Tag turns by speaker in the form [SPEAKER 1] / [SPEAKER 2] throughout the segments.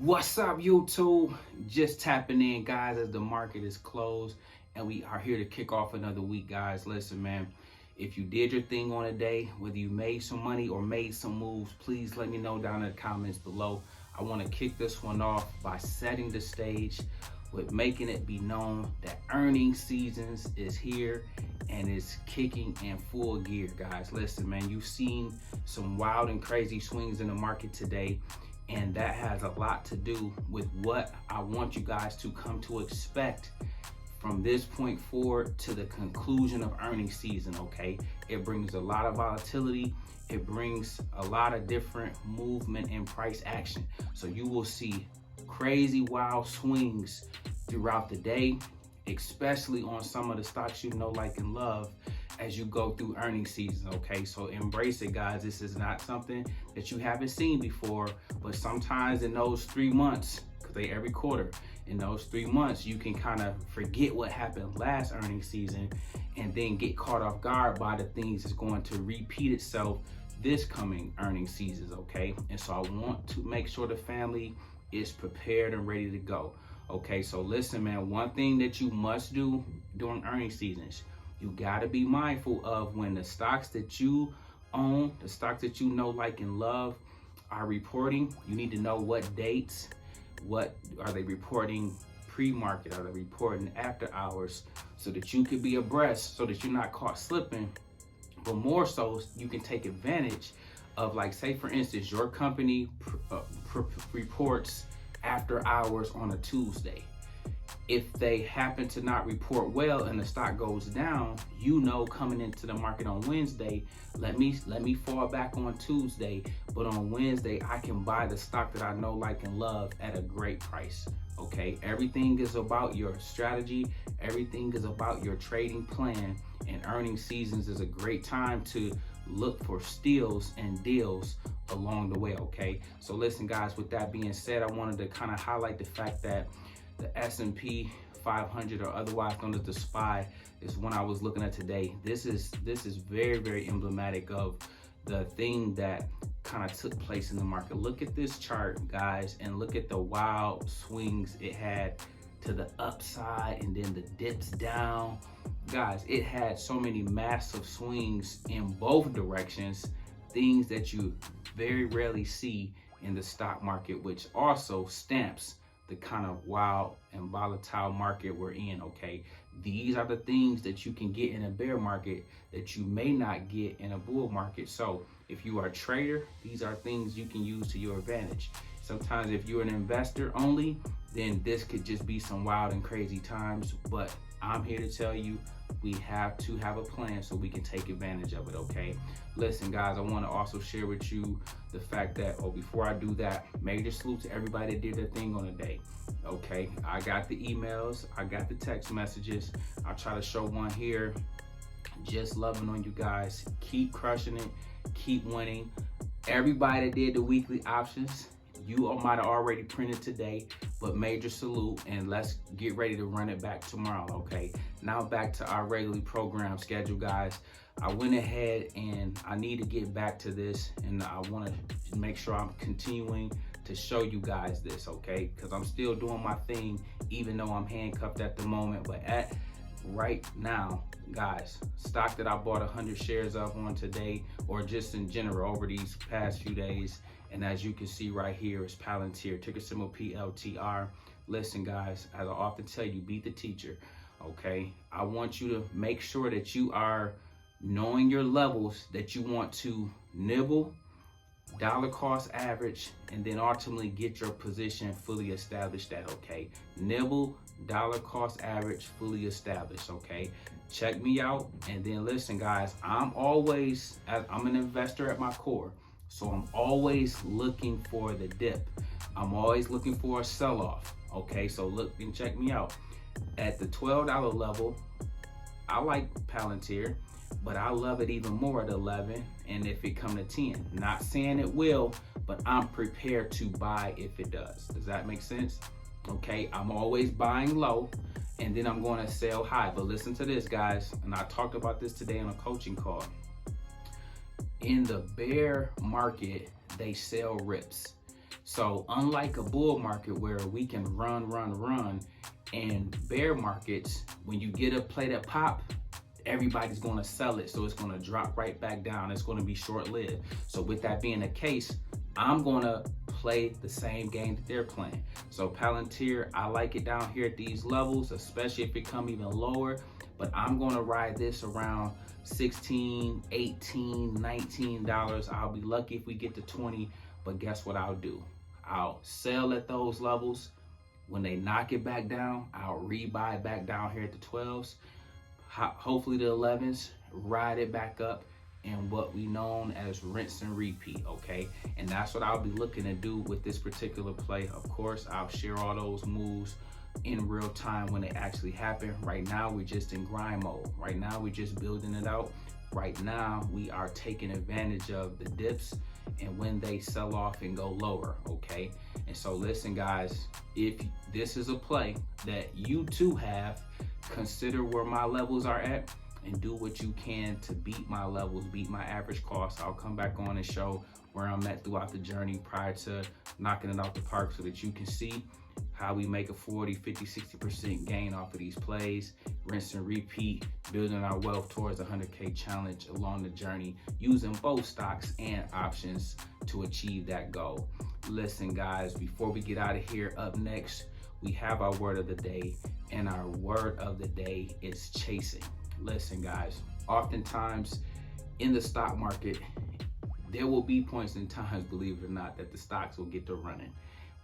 [SPEAKER 1] What's up, YouTube? Just tapping in, guys, as the market is closed and we are here to kick off another week, guys. Listen, man, if you did your thing on a day, whether you made some money or made some moves, please let me know down in the comments below. I want to kick this one off by setting the stage with making it be known that earnings seasons is here and it's kicking in full gear, guys. Listen, man, you've seen some wild and crazy swings in the market today. And that has a lot to do with what I want you guys to come to expect from this point forward to the conclusion of earnings season, okay? It brings a lot of volatility. It brings a lot of different movement and price action. So you will see crazy wild swings throughout the day, especially on some of the stocks you know, like, and love as you go through earnings season, okay? So embrace it, guys. This is not something that you haven't seen before, but sometimes in those 3 months, because they every quarter, in those 3 months, you can kind of forget what happened last earnings season and then get caught off guard by the things that's going to repeat itself this coming earnings seasons, okay? And so I want to make sure the family is prepared and ready to go, okay? So listen, man, one thing that you must do during earnings seasons, you got to be mindful of when the stocks that you own, the stocks that you know, like, and love are reporting. You need to know what dates, what are they reporting pre-market, are they reporting after hours, so that you can be abreast, so that you're not caught slipping. But more so, you can take advantage of, like, say for instance, your company reports after hours on a Tuesday. If they happen to not report well and the stock goes down, you know, coming into the market on Wednesday, let me fall back on Tuesday, but on Wednesday I can buy the stock that I know, like, and love at a great price, okay? Everything is about your strategy. Everything is about your trading plan, and earnings seasons is a great time to look for steals and deals along the way, okay? So listen, guys, with that being said, I wanted to kind of highlight the fact that the S&P 500, or otherwise known as the SPY, is one I was looking at today. This is very, very emblematic of the thing that kind of took place in the market. Look at this chart, guys, and look at the wild swings it had to the upside and then the dips down. Guys, it had so many massive swings in both directions, things that you very rarely see in the stock market, which also stamps the kind of wild and volatile market we're in, okay? These are the things that you can get in a bear market that you may not get in a bull market. So if you are a trader, these are things you can use to your advantage. Sometimes if you're an investor only, then this could just be some wild and crazy times, but I'm here to tell you, we have to have a plan so we can take advantage of it, okay? Listen, guys, I want to also share with you the fact that, before I do that, major salute to everybody that did their thing on the day, okay? I got the emails, I got the text messages. I'll try to show one here. Just loving on you guys. Keep crushing it, keep winning. Everybody that did the weekly options, you might have already printed today, but major salute, and let's get ready to run it back tomorrow, okay? Now back to our regularly programmed schedule, guys. I went ahead and I need to get back to this, and I want to make sure I'm continuing to show you guys this, okay? Because I'm still doing my thing, even though I'm handcuffed at the moment. But at right now, guys, stock that I bought 100 shares of on today, or just in general over these past few days, and as you can see right here, is PLTR, ticker symbol PLTR. Listen, guys, as I often tell you, beat the teacher, okay? I want you to make sure that you are knowing your levels that you want to nibble, dollar cost average, and then ultimately get your position fully established at, okay? Nibble, dollar cost average, fully established, okay? Check me out, and then listen, guys, I'm an investor at my core. So I'm always looking for the dip. I'm always looking for a sell-off, okay? So look and check me out. At the $12 level, I like Palantir, but I love it even more at 11, and if it come to 10. Not saying it will, but I'm prepared to buy if it does. Does that make sense? Okay, I'm always buying low, and then I'm going to sell high. But listen to this, guys, and I talked about this today on a coaching call. In the bear market, they sell rips. So unlike a bull market where we can run, and bear markets, when you get a play that pop, everybody's going to sell it. So it's going to drop right back down. It's going to be short-lived. So with that being the case, I'm going to play the same game that they're playing. So PLTR, I like it down here at these levels, especially if it come even lower, but I'm going to ride this around $16, $18, $19. I'll be lucky if we get to 20, but guess what I'll do? I'll sell at those levels. When they knock it back down, I'll rebuy back down here at the 12s. Hopefully the 11s, ride it back up, and what we known as rinse and repeat, okay? And that's what I'll be looking to do with this particular play. Of course, I'll share all those moves in real time when they actually happen. Right now, we're just in grind mode. Right now, we're just building it out. Right now, we are taking advantage of the dips and when they sell off and go lower, okay? And so listen, guys, if this is a play that you too have, consider where my levels are at and do what you can to beat my levels, beat my average cost. I'll come back on and show where I'm at throughout the journey prior to knocking it out the park so that you can see how we make a 40, 50, 60% gain off of these plays, rinse and repeat, building our wealth towards a 100K challenge along the journey, using both stocks and options to achieve that goal. Listen, guys, before we get out of here, up next, we have our word of the day, and our word of the day is chasing. Listen, guys, oftentimes in the stock market, there will be points in times, believe it or not, that the stocks will get to running.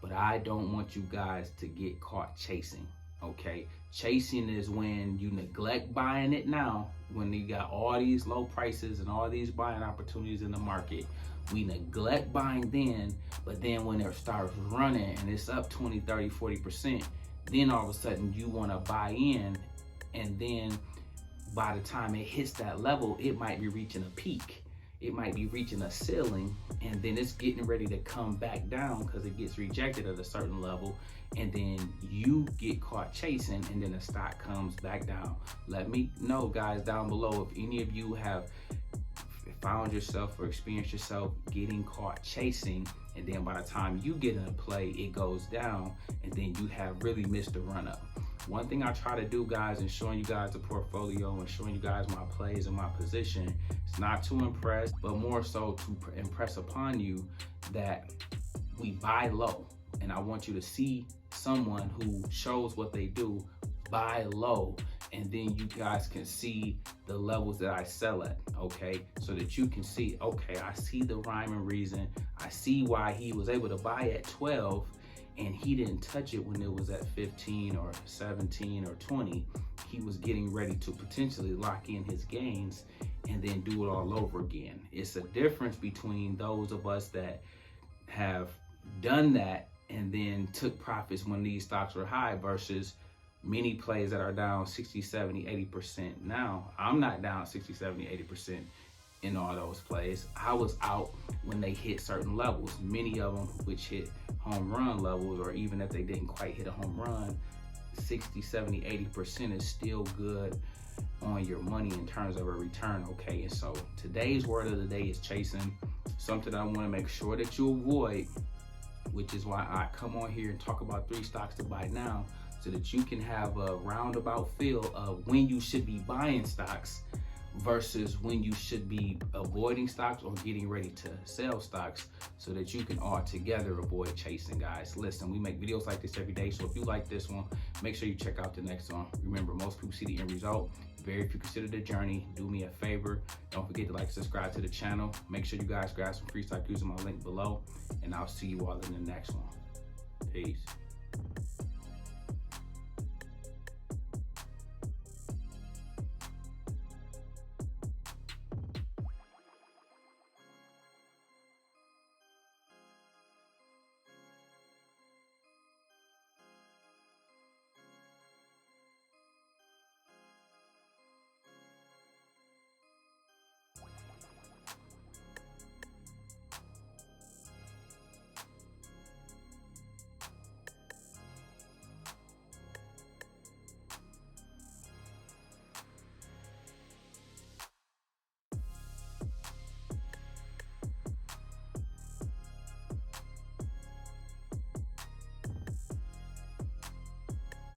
[SPEAKER 1] But I don't want you guys to get caught chasing, okay? Chasing is when you neglect buying it now, when you got all these low prices and all these buying opportunities in the market. We neglect buying then, but then when it starts running and it's up 20, 30, 40%, then all of a sudden you want to buy in, and then by the time it hits that level, it might be reaching a peak. It might be reaching a ceiling, and then it's getting ready to come back down because it gets rejected at a certain level, and then you get caught chasing, and then the stock comes back down. Let me know, guys, down below if any of you have found yourself or experienced yourself getting caught chasing, and then by the time you get in a play, it goes down, and then you have really missed the run up. One thing I try to do, guys, in showing you guys the portfolio and showing you guys my plays and my position, it's not to impress, but more so to impress upon you that we buy low. And I want you to see someone who shows what they do, buy low, and then you guys can see the levels that I sell at, okay? So that you can see, okay, I see the rhyme and reason. I see why he was able to buy at 12 and he didn't touch it when it was at 15 or 17 or 20. He was getting ready to potentially lock in his gains and then do it all over again. It's a difference between those of us that have done that and then took profits when these stocks were high versus many plays that are down 60, 70, 80% now. I'm not down 60, 70, 80% in all those plays. I was out when they hit certain levels, many of them which hit home run levels, or even if they didn't quite hit a home run, 60, 70, 80% is still good on your money in terms of a return, okay? And so today's word of the day is chasing, something I want to make sure that you avoid, which is why I come on here and talk about 3 stocks to buy now, so that you can have a roundabout feel of when you should be buying stocks versus when you should be avoiding stocks or getting ready to sell stocks, so that you can all together avoid chasing, guys. Listen, we make videos like this every day, so if you like this one, make sure you check out the next one. Remember, most people see the end result, very few consider the journey. Do me a favor, don't forget to like, subscribe to the channel. Make sure you guys grab some free stock using my link below, and I'll see you all in the next one. Peace.